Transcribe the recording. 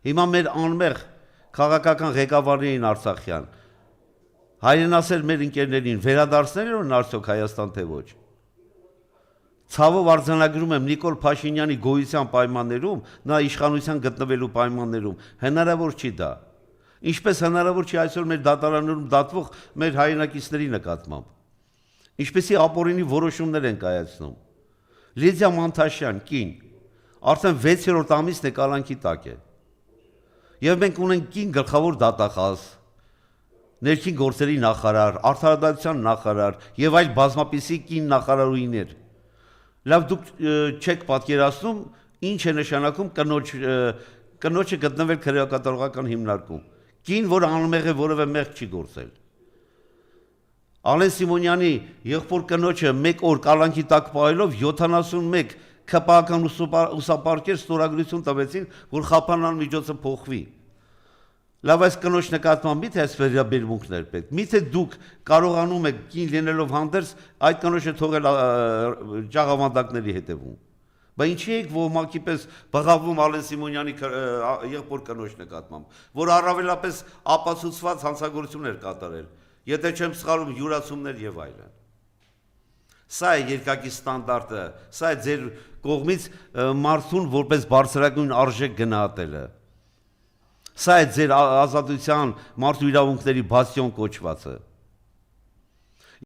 Հիմա մեր անմեղ քաղաքական ղեկավարներին Արցախյան հայրենասեր մեր ընկերներին վերադարձնել են արդյոք Հայաստան թե ոչ։ Ցավով արձանագրում եմ Նիկոլ Փաշինյանի գոյության պայմաններում, նա իշխանության գտնվելու պայմաններում հնարավոր չի դա։ Ինչպես հնարավոր չի այսօր մեր դատարաններում դատվող մեր հայրենակիցների նկատմամբ։ Ինչպեսի ապօրինի որոշումներ են կայացնում։ Լիդիա Մանթաշյան, կին, արդեն 6-րդ ամիսն է կալանքի տակ է։ Եվ մենք ունենք կին գլխավոր դատախազ, ներքին գործերի նախարար, արդարադատության նախարար եւ այլ բազմապիսի կին նախարարուհիներ։ Լավ դուք չեք պատկերացնում ինչ է նշանակում կնոջը գտնվել քրեակատարողական հիմնարկում։ Կին, որ անմեղ է, որևէ մեղ չի գործել։ Ալեն Սիմոնյանի եղբոր կնոջը 1 օր կալանքի տակ պահելով 71 ԿՊԱ-ական ուսապարկեր ստորագրություն տվեցին, որ խափանան միջոցը փոխվի։ Լավ այս կնոջ նկատմամբ միթե այս վերաբերմունքներ պետք։ Միթե դուք կարողանում եք կին լինելով հանդերձ այդ կնոջը թողել ճաղավանդակների հետևում։ Բայց ինչի եք ոհմակի պես բղավում Ալեն Սիմոնյանի եղբոր կնոջ նկատմամբ, որ առավելապես ապացուցված հանցագործություններ կատարել, եթե չեմ սխալվում յուրացումներ եւ այլն։ Սա է երկակի ստանդարտը, սա է ձեր կողմից մարդուն որպես բարձրագույն արժեք գնահատելը։ Սա է ձեր ազատության մարդու իրավունքների բաստիոն կոչվածը։